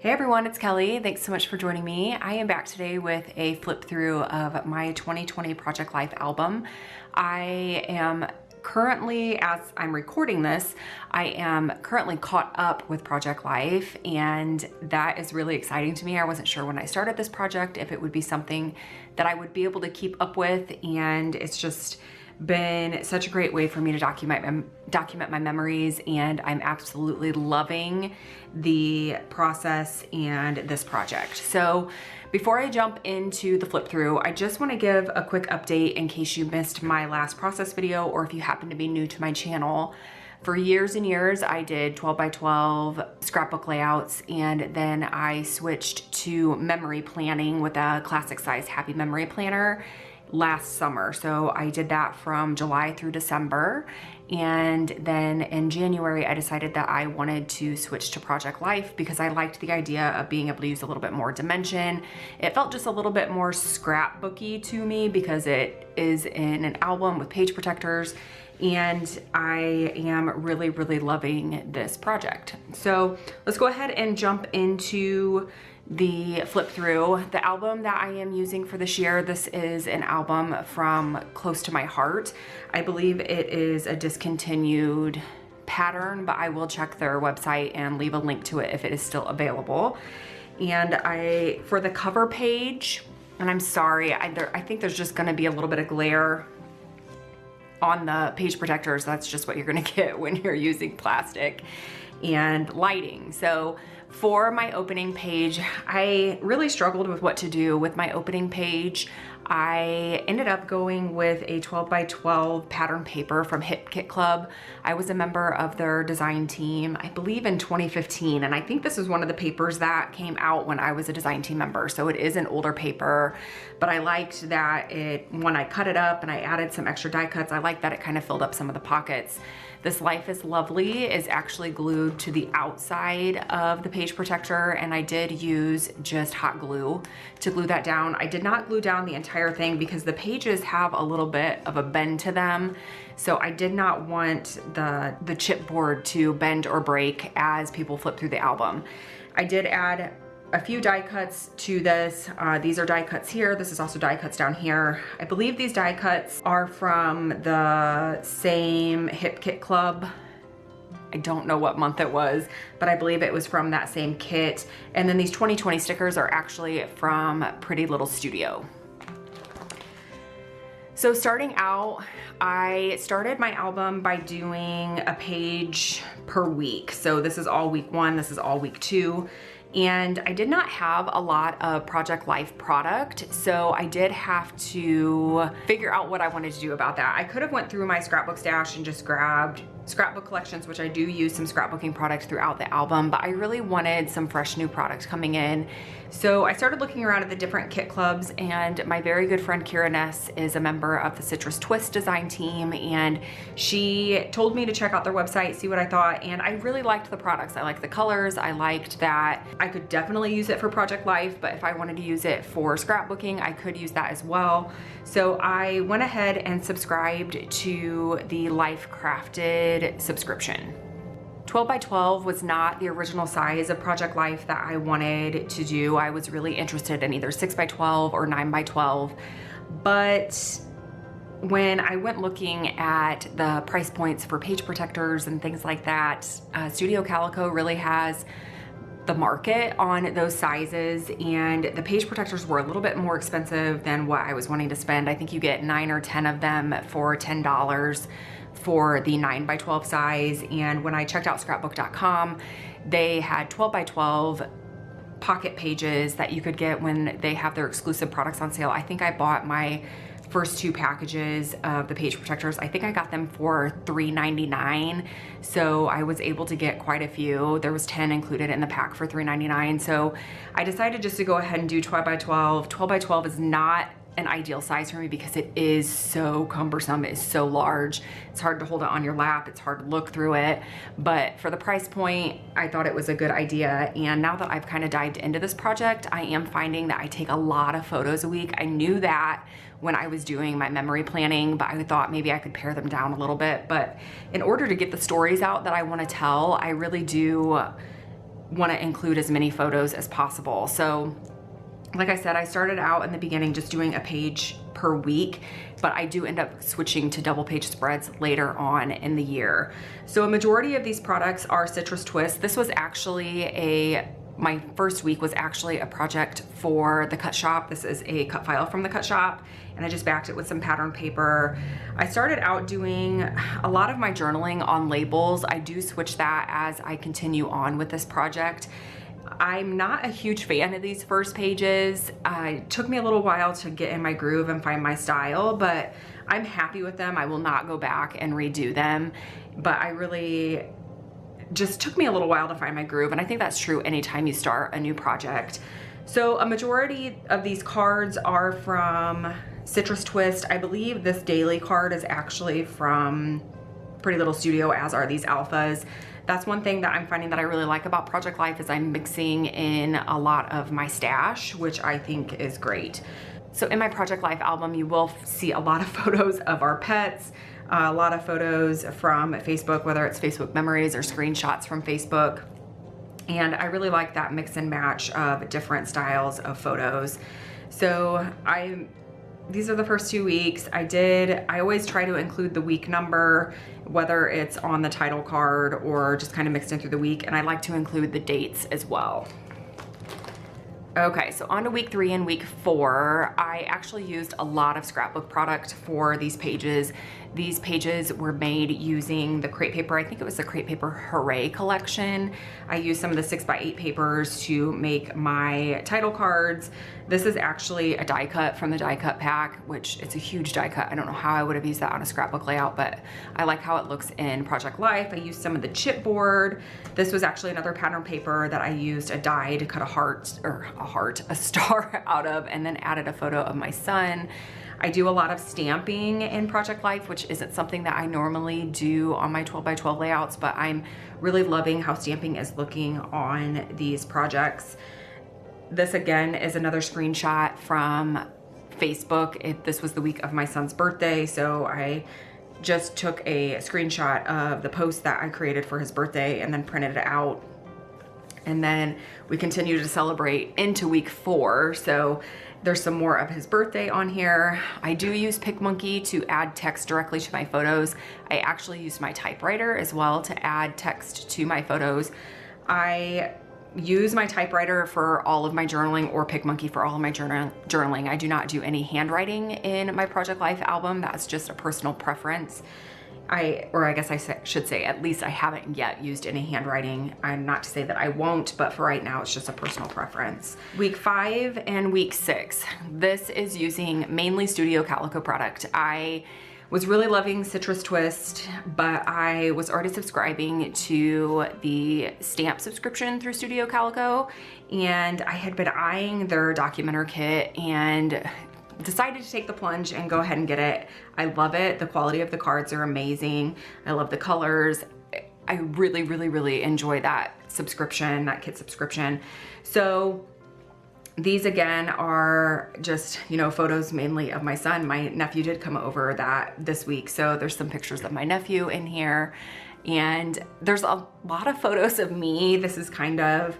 Hey everyone, it's Kelly. Thanks so much for joining me. I am back today with a flip through of my 2020 Project Life album. I am currently, as I'm recording this, I am currently caught up with Project Life, and that is really exciting to me. I wasn't sure when I started this project if it would be something that I would be able to keep up with, and it's just been such a great way for me to document my memories, and I'm absolutely loving the process and this project. So before I jump into the flip through, I just want to give a quick update in case you missed my last process video, or if you happen to be new to my channel. For years and years, I did 12 by 12 scrapbook layouts, and then I switched to memory planning with a classic size Happy Memory Planner last summer. So I did that from July through December. And then in January, I decided that I wanted to switch to Project Life because I liked the idea of being able to use a little bit more dimension. It felt just a little bit more scrapbooky to me because it is in an album with page protectors, and I am really, really loving this project. So let's go ahead and jump into the flip through. The album that I am using for this year, this is an album from Close to My Heart. I believe it is a discontinued pattern, but I will check their website and leave a link to it if it is still available. And for the cover page, and I'm sorry, I think there's just gonna be a little bit of glare on the page protectors. That's just what you're gonna get when you're using plastic and lighting. So for my opening page, I really struggled with what to do with my opening page. I ended up going with a 12 by 12 pattern paper from Hip Kit Club. I was a member of their design team, I believe in 2015, and I think this is one of the papers that came out when I was a design team member, so it is an older paper, but I liked that when I cut it up and I added some extra die cuts, I liked that it kind of filled up some of the pockets. This Life is Lovely is actually glued to the outside of the page protector, and I did use just hot glue to glue that down. I did not glue down the entire thing because the pages have a little bit of a bend to them, so I did not want the chipboard to bend or break as people flip through the album. I did add a few die cuts to this. These are die cuts here. This is also die cuts down here. I believe these die cuts are from the same Hip Kit Club. I don't know what month it was, but I believe it was from that same kit. And then these 2020 stickers are actually from Pretty Little Studio. So starting out, I started my album by doing a page per week. So this is all week 1, this is all week 2. And I did not have a lot of Project Life product, so I did have to figure out what I wanted to do about that. I could have went through my scrapbook stash and just grabbed scrapbook collections, which I do use some scrapbooking products throughout the album, but I really wanted some fresh new products coming in. So I started looking around at the different kit clubs, and my very good friend Kira Ness is a member of the Citrus Twist design team, and she told me to check out their website, see what I thought, and I really liked the products. I liked the colors. I liked that I could definitely use it for Project Life, but if I wanted to use it for scrapbooking, I could use that as well. So I went ahead and subscribed to the Life Crafted subscription. 12 by 12 was not the original size of Project Life that I wanted to do. I was really interested in either 6 by 12 or 9 by 12, but when I went looking at the price points for page protectors and things like that, Studio Calico really has the market on those sizes, and the page protectors were a little bit more expensive than what I was wanting to spend. I think you get 9 or 10 of them for $10 for the 9 by 12 size. And when I checked out scrapbook.com, they had 12 by 12 pocket pages that you could get when they have their exclusive products on sale. I think I bought my first 2 packages of the page protectors. I think I got them for $3.99, so I was able to get quite a few. There was 10 included in the pack for $3.99, so I decided just to go ahead and do 12 by 12. 12 by 12 is not an ideal size for me because it is so cumbersome. It is so large. It's hard to hold it on your lap. It's hard to look through it. But for the price point, I thought it was a good idea. And now that I've kind of dived into this project, I am finding that I take a lot of photos a week. I knew that when I was doing my memory planning, but I thought maybe I could pare them down a little bit. But in order to get the stories out that I want to tell, I really do want to include as many photos as possible. So like I said, I started out in the beginning just doing a page per week, but I do end up switching to double page spreads later on in the year. So a majority of these products are citrus twists. This was actually my first week was actually a project for the cut shop. This is a cut file from the cut shop, and I just backed it with some pattern paper. I started out doing a lot of my journaling on labels. I do switch that as I continue on with this project. I'm not a huge fan of these first pages. It took me a little while to get in my groove and find my style, but I'm happy with them. I will not go back and redo them, but I really just took me a little while to find my groove, and I think that's true anytime you start a new project. So a majority of these cards are from Citrus Twist. I believe this daily card is actually from Pretty Little Studio, as are these alphas. That's one thing that I'm finding that I really like about Project Life is I'm mixing in a lot of my stash, which I think is great. So in my Project Life album, you will see a lot of photos of our pets, a lot of photos from Facebook, whether it's Facebook memories or screenshots from Facebook. And I really like that mix and match of different styles of photos. So these are the first 2 weeks. I always try to include the week number, whether it's on the title card or just kind of mixed in through the week. And I like to include the dates as well. Okay, so on to week 3 and week 4, I actually used a lot of scrapbook product for these pages. These pages were made using the crepe paper. I think it was the crepe paper Hooray collection. I used some of the 6x8 papers to make my title cards. This is actually a die cut from the die cut pack, which it's a huge die cut. I don't know how I would have used that on a scrapbook layout, but I like how it looks in Project Life. I used some of the chipboard. This was actually another pattern paper that I used a die to cut a star out of, and then added a photo of my son. I do a lot of stamping in Project Life, which isn't something that I normally do on my 12x12 layouts, but I'm really loving how stamping is looking on these projects. This again is another screenshot from Facebook. This was the week of my son's birthday, so I just took a screenshot of the post that I created for his birthday and then printed it out. And then we continue to celebrate into week 4. So there's some more of his birthday on here. I do use PicMonkey to add text directly to my photos. I actually use my typewriter as well to add text to my photos. I use my typewriter for all of my journaling, or PicMonkey for all of my journaling. I do not do any handwriting in my Project Life album. That's just a personal preference. I guess I should say, at least I haven't yet used any handwriting. I'm not to say that I won't, but for right now, it's just a personal preference. Week 5 and week 6. This is using mainly Studio Calico product. I was really loving Citrus Twist, but I was already subscribing to the stamp subscription through Studio Calico, and I had been eyeing their documenter kit and decided to take the plunge and go ahead and get it. I love it. The quality of the cards are amazing. I love the colors. I really, really, really enjoy that subscription, that kit subscription. So these again are just, you know, photos mainly of my son. My nephew did come over this week, so there's some pictures of my nephew in here, and there's a lot of photos of me. This is kind of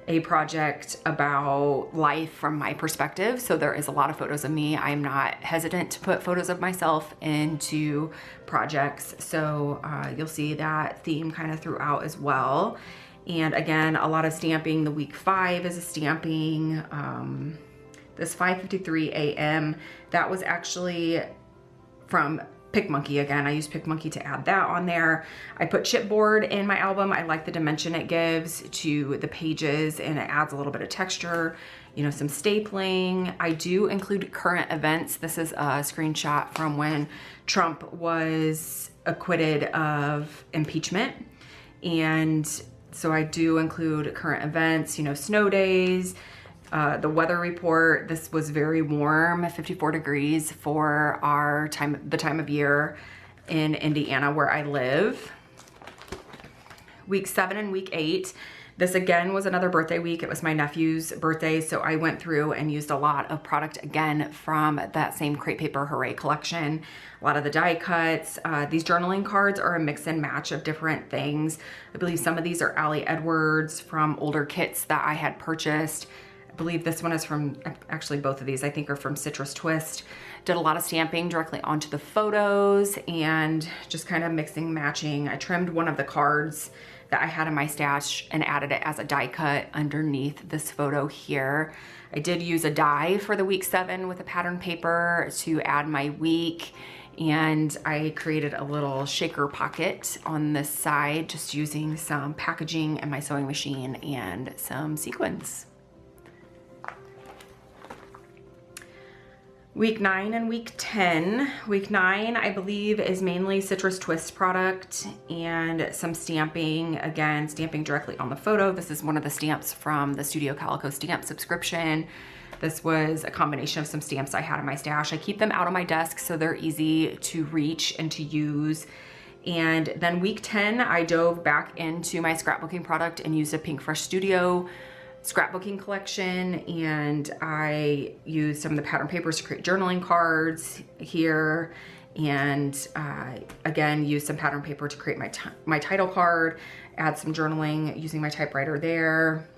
a project about life from my perspective, so there is a lot of photos of me. I'm not hesitant to put photos of myself into projects, so you'll see that theme kind of throughout as well. And again, a lot of stamping. The week 5 is a stamping. This 5:53 a.m. that was actually from PicMonkey again. I used PicMonkey to add that on there. I put chipboard in my album. I like the dimension it gives to the pages, and it adds a little bit of texture, you know, some stapling. I do include current events. This is a screenshot from when Trump was acquitted of impeachment. And so I do include current events, you know, snow days, the weather report. This was very warm, 54 degrees for the time of year in Indiana where I live. Week 7 and week 8. This again was another birthday week. It was my nephew's birthday, so I went through and used a lot of product again from that same Crepe Paper Hooray collection. A lot of the die cuts. These journaling cards are a mix and match of different things. I believe some of these are Allie Edwards from older kits that I had purchased. I believe this one is from, actually both of these I think are from Citrus Twist. Did a lot of stamping directly onto the photos and just kind of mixing, matching. I trimmed one of the cards that I had in my stash and added it as a die cut underneath this photo here. I did use a die for the week 7 with a pattern paper to add my week, and I created a little shaker pocket on this side just using some packaging and my sewing machine and some sequins. Week 9 and week 10. Week 9, I believe, is mainly Citrus Twist product and some stamping. Again, stamping directly on the photo. This is one of the stamps from the Studio Calico stamp subscription. This was a combination of some stamps I had in my stash. I keep them out on my desk so they're easy to reach and to use. And then week 10, I dove back into my scrapbooking product and used a Pink Fresh Studio scrapbooking collection, and I used some of the pattern papers to create journaling cards here, and again used some pattern paper to create my title card, add some journaling using my typewriter there,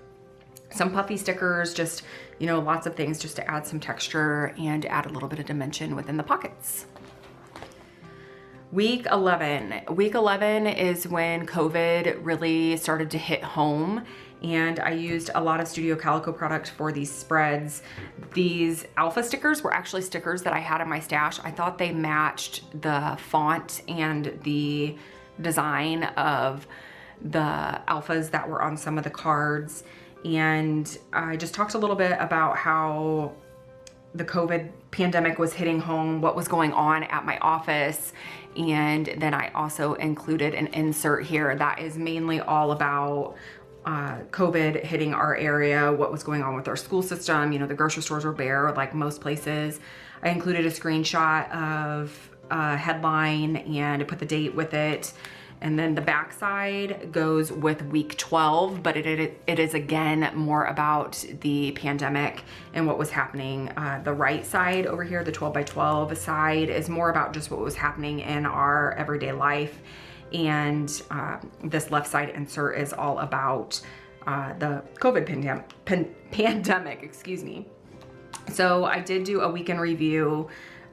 some puffy stickers, just, you know, lots of things just to add some texture and add a little bit of dimension within the pockets. Week 11. Week 11 is when COVID really started to hit home, and I used a lot of Studio Calico product for these spreads. These alpha stickers were actually stickers that I had in my stash. I thought they matched the font and the design of the alphas that were on some of the cards. And I just talked a little bit about how the COVID pandemic was hitting home, what was going on at my office. And then I also included an insert here that is mainly all about COVID hitting our area, what was going on with our school system. You know, the grocery stores were bare like most places. I included a screenshot of a headline and I put the date with it. And then the back side goes with week 12, but it is again more about the pandemic and what was happening. The right side over here, the 12 by 12 side, is more about just what was happening in our everyday life. And this left side insert is all about the COVID pandemic, excuse me. So I did do a weekend review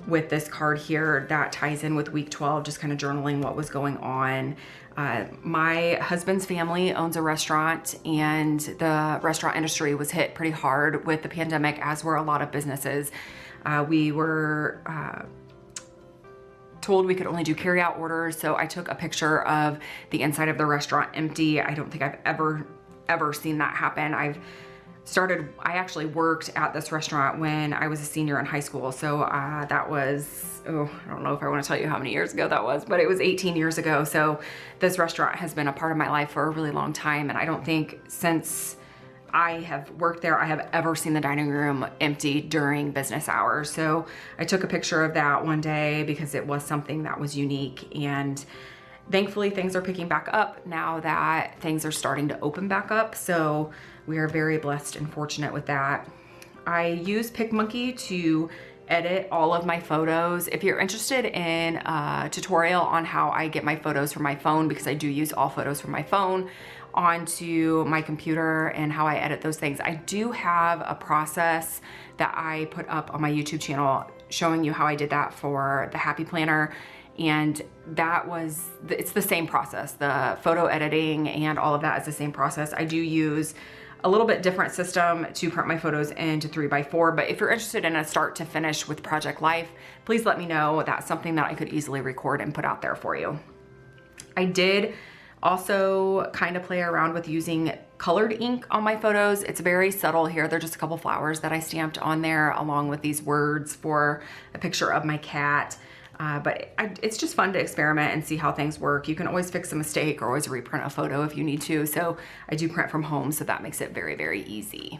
with this card here that ties in with week 12, just kind of journaling what was going on. My husband's family owns a restaurant, and the restaurant industry was hit pretty hard with the pandemic, as were a lot of businesses. We were told we could only do carry-out orders, so I took a picture of the inside of the restaurant empty. I don't think I've ever seen that happen. I actually worked at this restaurant when I was a senior in high school. So that was, I don't know if I want to tell you how many years ago that was, but it was 18 years ago. So this restaurant has been a part of my life for a really long time. And I don't think since I have worked there, I have ever seen the dining room empty during business hours. So I took a picture of that one day because it was something that was unique. And thankfully things are picking back up now that things are starting to open back up. So we are very blessed and fortunate with that. I use PicMonkey to edit all of my photos. If you're interested in a tutorial on how I get my photos from my phone, because I do use all photos from my phone, onto my computer and how I edit those things, I do have a process that I put up on my YouTube channel showing you how I did that for the Happy Planner. And it's the same process. The photo editing and all of that is the same process. I do use a little bit different system to print my photos into 3x4, but if you're interested in a start to finish with Project Life, please let me know. That's something that I could easily record and put out there for you. I did also kind of play around with using colored ink on my photos. It's very subtle here. They're just a couple flowers that I stamped on there along with these words for a picture of my cat. But it's just fun to experiment and see how things work. You can always fix a mistake or always reprint a photo if you need to. So I do print from home, so that makes it very, very easy.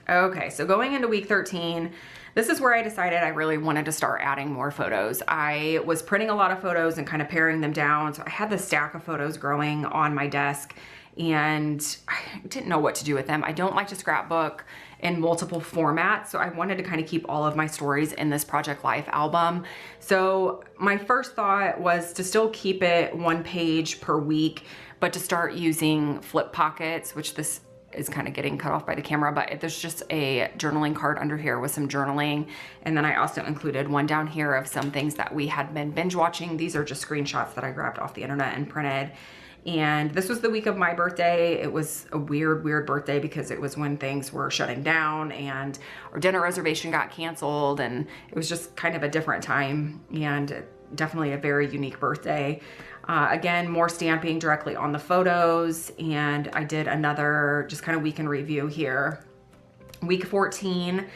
Okay, so going into week 13, this is where I decided I really wanted to start adding more photos. I was printing a lot of photos and kind of paring them down. So I had this stack of photos growing on my desk, and I didn't know what to do with them. I don't like to scrapbook in multiple formats, so I wanted to kind of keep all of my stories in this Project Life album. So my first thought was to still keep it 1 page per week, but to start using flip pockets, which this is kind of getting cut off by the camera, but there's just a journaling card under here with some journaling. And then I also included one down here of some things that we had been binge watching. These are just screenshots that I grabbed off the internet and printed. And this was the week of my birthday. It was a weird birthday because it was when things were shutting down and our dinner reservation got canceled, and it was just kind of a different time, and definitely a very unique birthday. Again, more stamping directly on the photos, and I did another just kind of week in review here. Week 14.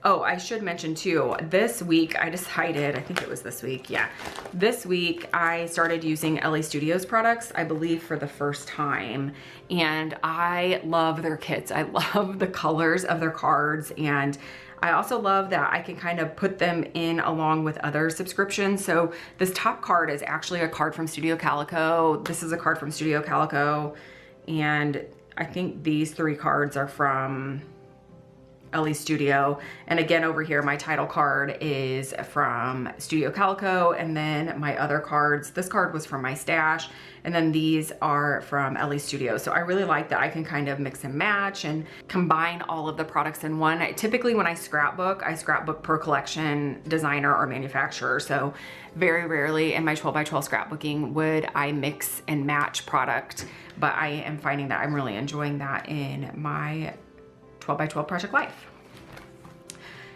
Oh, I should mention too, this week I decided, I think it was this week, yeah. This week I started using Elle Studios products, I believe for the first time. And I love their kits. I love the colors of their cards. And I also love that I can kind of put them in along with other subscriptions. So this top card is actually a card from Studio Calico. This is a card from Studio Calico. And I think these 3 cards are from Elle Studio. And again, over here, my title card is from Studio Calico. And then my other cards, this card was from my stash. And then these are from Elle Studio. So I really like that I can kind of mix and match and combine all of the products in one. Typically when I scrapbook per collection, designer, or manufacturer. So very rarely in my 12 by 12 scrapbooking would I mix and match product. But I am finding that I'm really enjoying that in my 12 by 12 Project Life.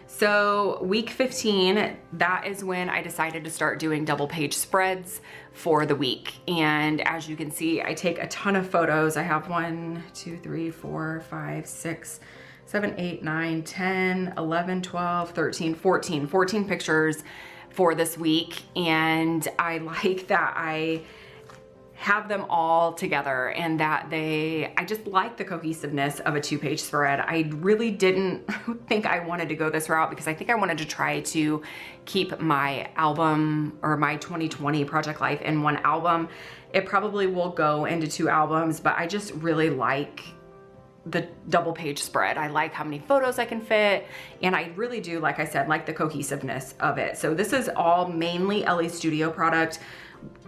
So week 15, that is when I decided to start doing double page spreads for the week. And as you can see, I take a ton of photos. I have 1, 2, 3, 4, 5, 6, 7, 8, 9, 10, 11, 12, 13, 14 pictures for this week. And I like that I have them all together and that I just like the cohesiveness of a 2-page spread. I really didn't think I wanted to go this route because I think I wanted to try to keep my album or my 2020 Project Life in one album. It probably will go into 2 albums, but I just really like the double page spread. I like how many photos I can fit, and I really do, like I said, like the cohesiveness of it. So this is all mainly Elle Studio product.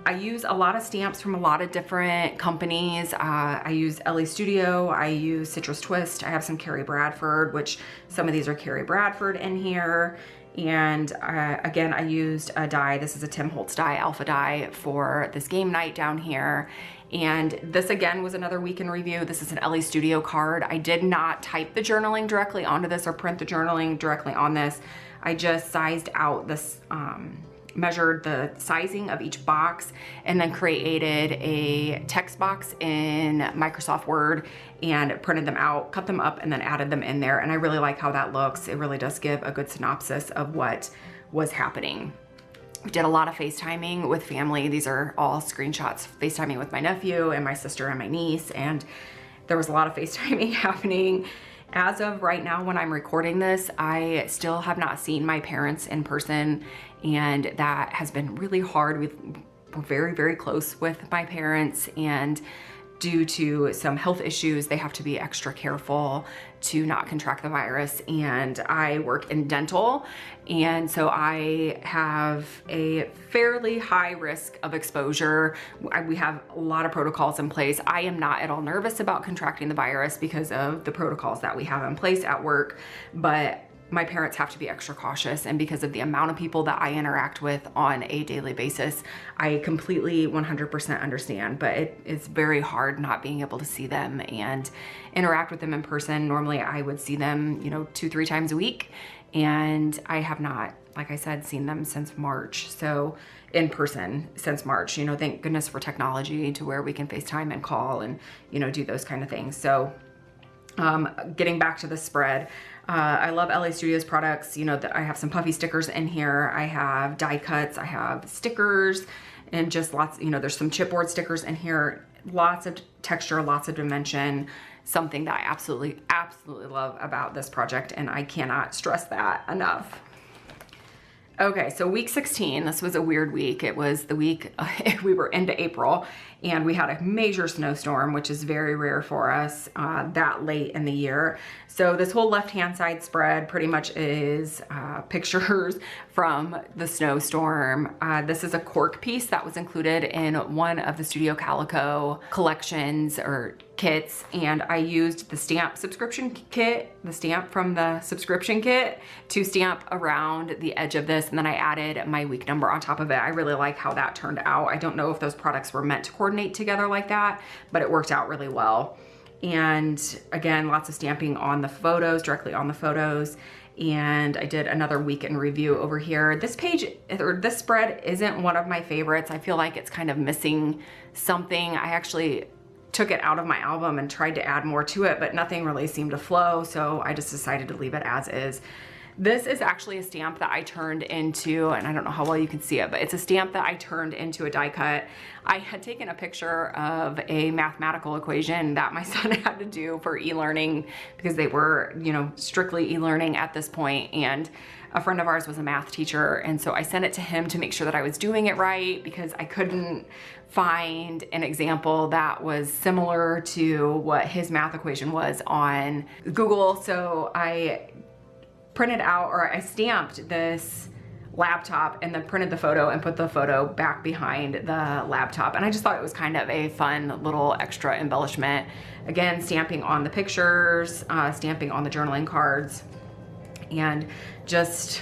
I use a lot of stamps from a lot of different companies. I use Elle Studio, I use Citrus Twist, I have some Carrie Bradford, which some of these are Carrie Bradford in here. And again, I used a die. This is a Tim Holtz die, alpha die, for this game night down here. And this again was another week in review. This is an Elle Studio card. I did not type the journaling directly onto this or print the journaling directly on this. I just sized out this, measured the sizing of each box, and then created a text box in Microsoft Word and printed them out, cut them up, and then added them in there. And I really like how that looks. It really does give a good synopsis of what was happening. We did a lot of FaceTiming with family. These are all screenshots, FaceTiming with my nephew and my sister and my niece, and there was a lot of FaceTiming happening. As of right now, when I'm recording this, I still have not seen my parents in person, and that has been really hard. We're very, very close with my parents, and due to some health issues, they have to be extra careful to not contract the virus. And I work in dental, and so I have a fairly high risk of exposure. We have a lot of protocols in place. I am not at all nervous about contracting the virus because of the protocols that we have in place at work, but my parents have to be extra cautious, and because of the amount of people that I interact with on a daily basis, I completely 100% understand, but it is very hard not being able to see them and interact with them in person. Normally I would see them, 2-3 times a week, and I have not, like I said, seen them since March. So in person since March, thank goodness for technology to where we can FaceTime and call and, do those kind of things. So getting back to the spread, I love Elle Studios products. That I have some puffy stickers in here. I have die cuts, I have stickers, and just lots, there's some chipboard stickers in here. Lots of texture, lots of dimension, something that I absolutely, absolutely love about this project, and I cannot stress that enough. Okay, so week 16, this was a weird week. It was the week we were into April, and we had a major snowstorm, which is very rare for us that late in the year. So this whole left-hand side spread pretty much is pictures from the snowstorm. This is a cork piece that was included in one of the Studio Calico collections or kits, and I used the stamp subscription kit, the stamp from the subscription kit, to stamp around the edge of this, and then I added my week number on top of it. I really like how that turned out. I don't know if those products were meant to coordinate together like that, but it worked out really well. And again, lots of stamping on the photos, directly on the photos. And I did another week in review over here. This page, or this spread, isn't one of my favorites. I feel like it's kind of missing something. I actually took it out of my album and tried to add more to it, but nothing really seemed to flow, so I just decided to leave it as is. This is actually a stamp that I turned into, and I don't know how well you can see it, but it's a stamp that I turned into a die cut. I had taken a picture of a mathematical equation that my son had to do for e-learning because they were, you know, strictly e-learning at this point, and a friend of ours was a math teacher, and so I sent it to him to make sure that I was doing it right because I couldn't find an example that was similar to what his math equation was on Google. So I printed out, or I stamped this laptop and then printed the photo and put the photo back behind the laptop. And I just thought it was kind of a fun little extra embellishment. Again, stamping on the pictures, stamping on the journaling cards, and just,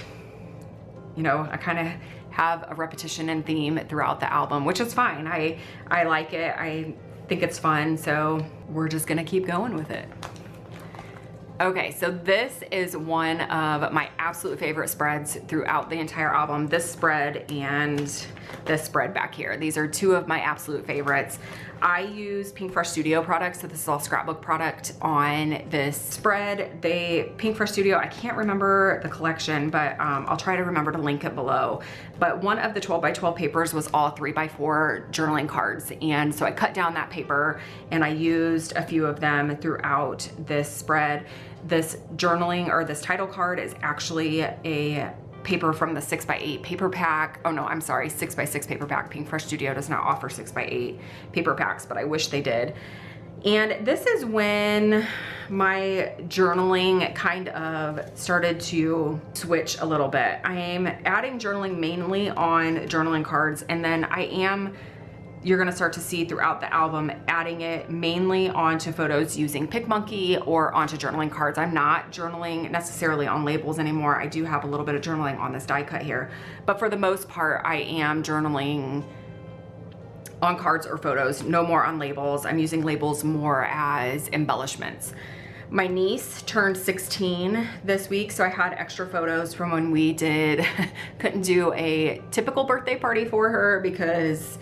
you know, I kind of have a repetition and theme throughout the album, which is fine. I like it. I think it's fun. So we're just gonna keep going with it. Okay, so this is one of my absolute favorite spreads throughout the entire album. This spread and this spread back here. These are two of my absolute favorites. I use Pink Fresh Studio products, so this is all Scrapbook product on this spread. Pink Fresh Studio, I can't remember the collection, but I'll try to remember to link it below. But one of the 12 by 12 papers was all 3 by 4 journaling cards. And so I cut down that paper and I used a few of them throughout this spread. This journaling, or this title card, is actually a paper from the 6x8 paper pack. Oh no, I'm sorry, 6x6 paper pack. Pink Fresh Studio does not offer 6x8 paper packs, but I wish they did. And this is when my journaling kind of started to switch a little bit. I'm adding journaling mainly on journaling cards, and then you're gonna start to see throughout the album adding it mainly onto photos using PicMonkey or onto journaling cards. I'm not journaling necessarily on labels anymore. I do have a little bit of journaling on this die cut here, but for the most part, I am journaling on cards or photos, no more on labels. I'm using labels more as embellishments. My niece turned 16 this week, so I had extra photos from when we couldn't do a typical birthday party for her because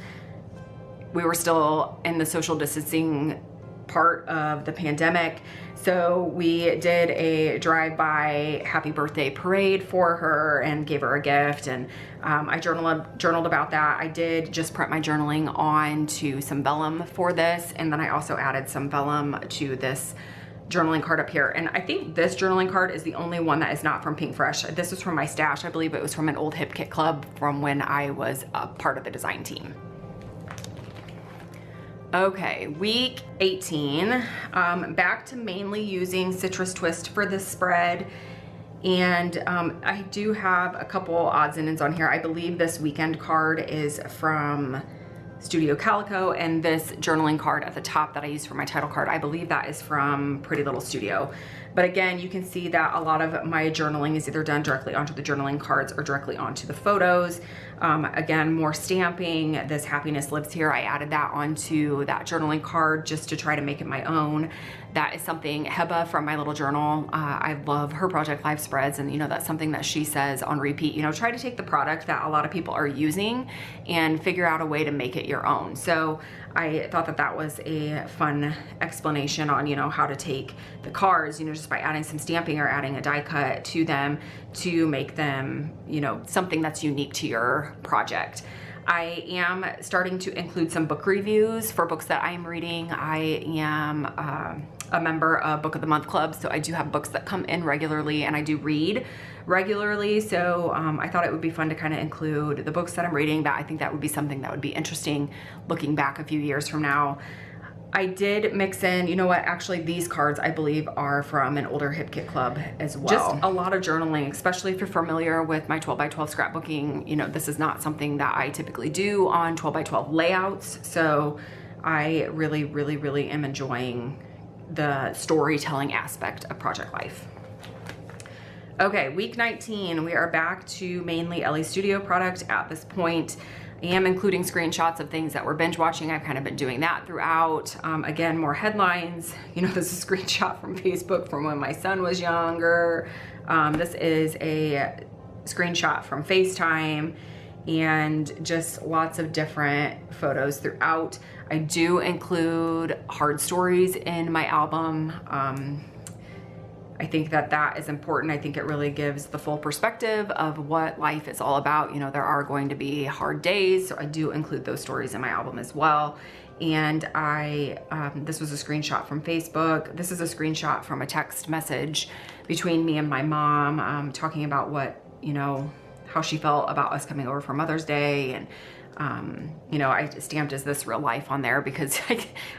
we were still in the social distancing part of the pandemic. So we did a drive-by happy birthday parade for her and gave her a gift, and I journaled about that. I did just print my journaling onto some vellum for this, and then I also added some vellum to this journaling card up here. And I think this journaling card is the only one that is not from Pink Fresh. This was from my stash. I believe it was from an old Hip Kit Club from when I was a part of the design team. Okay, week 18, back to mainly using Citrus Twist for this spread. And I do have a couple odds and ends on here. I believe this weekend card is from Studio Calico, and this journaling card at the top that I use for my title card, I believe that is from Pretty Little Studio. But again, you can see that a lot of my journaling is either done directly onto the journaling cards or directly onto the photos. Again, more stamping. This Happiness Lives Here, I added that onto that journaling card just to try to make it my own. That is something Heba from My Little Journal, I love her Project Life spreads, and you know, that's something that she says on repeat, you know, try to take the product that a lot of people are using and figure out a way to make it your own. So I thought that that was a fun explanation on, you know, how to take the cards, you know, just by adding some stamping or adding a die cut to them to make them, you know, something that's unique to your project. I am starting to include some book reviews for books that I'm reading. I am a member of Book of the Month Club, so I do have books that come in regularly, and I do read regularly. So I thought it would be fun to kind of include the books that I'm reading. That I think that would be something that would be interesting looking back a few years from now. I did mix in, you know what, actually these cards I believe are from an older Hip Kit Club as well. Just a lot of journaling, especially if you're familiar with my 12 by 12 scrapbooking. You know, this is not something that I typically do on 12 by 12 layouts. So I really, really, really am enjoying the storytelling aspect of Project Life. Okay, week 19, we are back to mainly Elle Studio product at this point. I am including screenshots of things that we're binge watching. I've kind of been doing that throughout. Again, more headlines. You know, this is a screenshot from Facebook from when my son was younger. This is a screenshot from FaceTime, and just lots of different photos throughout. I do include hard stories in my album. I think that that is important. I think it really gives the full perspective of what life is all about. You know, there are going to be hard days, so I do include those stories in my album as well. And this was a screenshot from Facebook. This is a screenshot from a text message between me and my mom, talking about what, you know, how she felt about us coming over for Mother's Day. And you know, I stamped "Is this real life?" on there because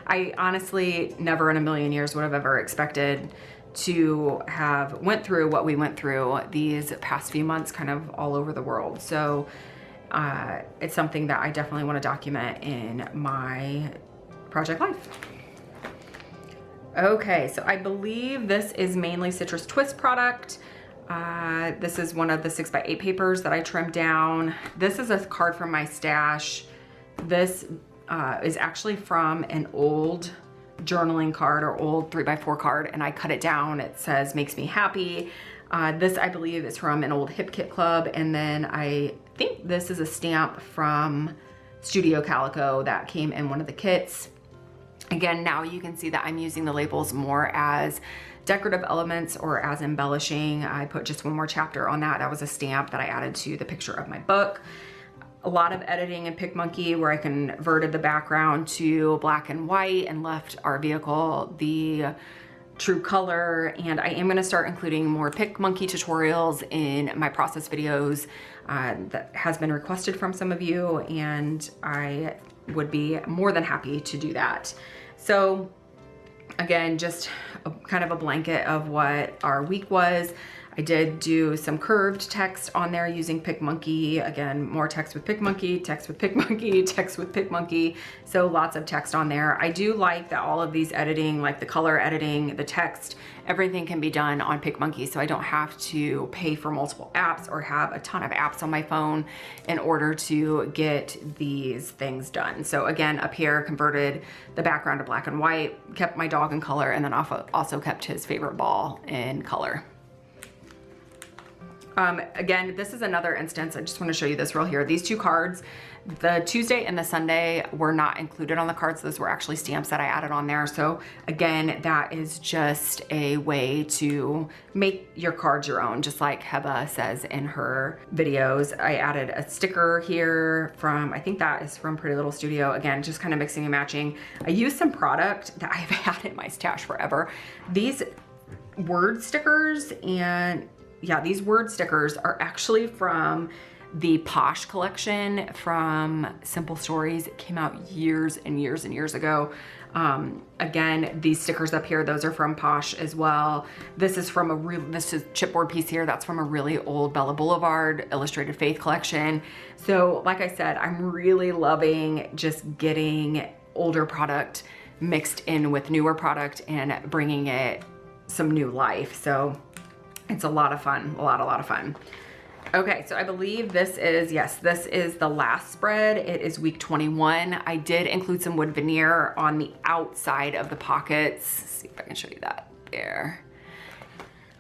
I honestly never in a million years would have ever expected to have went through what we went through these past few months, kind of all over the world. So it's something that I definitely want to document in my Project Life. Okay, so I believe this is mainly Citrus Twist product. This is one of the 6x8 papers that I trimmed down. This is a card from my stash. This is actually from an old journaling card or old 3x4 card, and I cut it down. It says "Makes me happy." This I believe is from an old Hip Kit Club, and then I think this is a stamp from Studio Calico that came in one of the kits. Again, now you can see that I'm using the labels more as decorative elements or as embellishing. I put just one more chapter on that. That was a stamp that I added to the picture of my book. A lot of editing in PicMonkey where I converted the background to black and white and left our vehicle the true color. And I am going to start including more PicMonkey tutorials in my process videos. That has been requested from some of you, and I would be more than happy to do that. So again, just kind of a blanket of what our week was. I did do some curved text on there using PicMonkey. Again, more text with PicMonkey, text with PicMonkey, text with PicMonkey. So lots of text on there. I do like that all of these editing, like the color editing, the text, everything can be done on PicMonkey. So I don't have to pay for multiple apps or have a ton of apps on my phone in order to get these things done. So again, up here, converted the background to black and white, kept my dog in color, and then also kept his favorite ball in color. Again, this is another instance. I just want to show you this real here. These two cards, the Tuesday and the Sunday, were not included on the cards. Those were actually stamps that I added on there. So again, that is just a way to make your cards your own, just like Heba says in her videos. I added a sticker here from, I think that is from Pretty Little Studio. Again, just kind of mixing and matching. I used some product that I've had in my stash forever. These word stickers, and yeah, these word stickers are actually from the Posh collection from Simple Stories. It came out years and years and years ago. Again, these stickers up here, those are from Posh as well. This is from this is chipboard piece here. That's from a really old Bella Boulevard Illustrated Faith collection. So like I said, I'm really loving just getting older product mixed in with newer product and bringing it some new life. So it's a lot of fun, a lot of fun. Okay, so I believe this is, yes, this is the last spread. It is week 21. I did include some wood veneer on the outside of the pockets. Let's see if I can show you that there.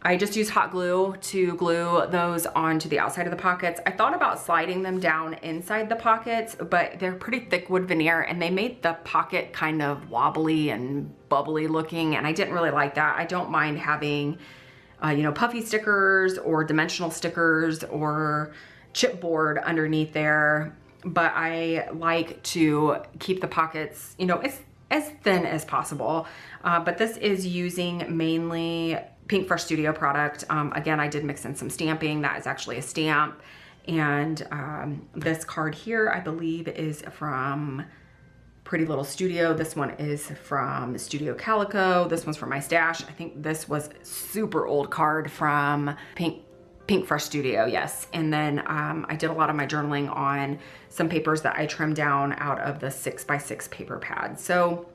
I just used hot glue to glue those onto the outside of the pockets. I thought about sliding them down inside the pockets, but they're pretty thick wood veneer and they made the pocket kind of wobbly and bubbly looking, and I didn't really like that. I don't mind having you know, puffy stickers or dimensional stickers or chipboard underneath there, but I like to keep the pockets, you know, it's as thin as possible. But this is using mainly Pink Fresh Studio product. Again, I did mix in some stamping. That is actually a stamp. And this card here, I believe, is from Pretty Little Studio. This one is from Studio Calico. This one's from my stash. I think this was super old card from Pink Fresh Studio, yes. And then I did a lot of my journaling on some papers that I trimmed down out of the 6x6 paper pad. So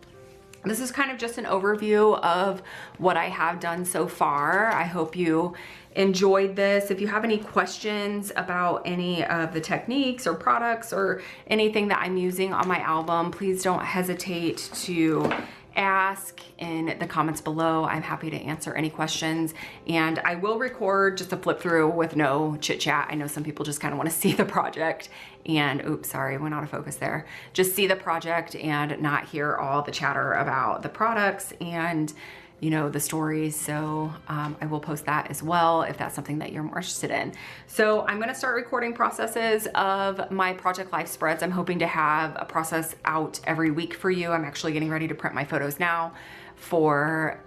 this is kind of just an overview of what I have done so far. I hope you enjoyed this. If you have any questions about any of the techniques or products or anything that I'm using on my album, please don't hesitate to ask in the comments below. I'm happy to answer any questions, and I will record just a flip through with no chit chat. I know some people just kind of want to see the project and, oops, sorry, went out of focus there. Just see the project and not hear all the chatter about the products and, you know, the stories. So I will post that as well if that's something that you're more interested in. So I'm gonna start recording processes of my Project Life spreads. I'm hoping to have a process out every week for you. I'm actually getting ready to print my photos now for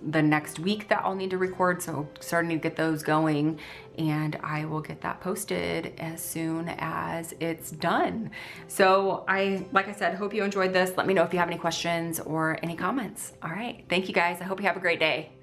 the next week that I'll need to record. So starting to get those going, and I will get that posted as soon as it's done. So like I said, hope you enjoyed this. Let me know if you have any questions or any comments. All right, thank you guys. I hope you have a great day.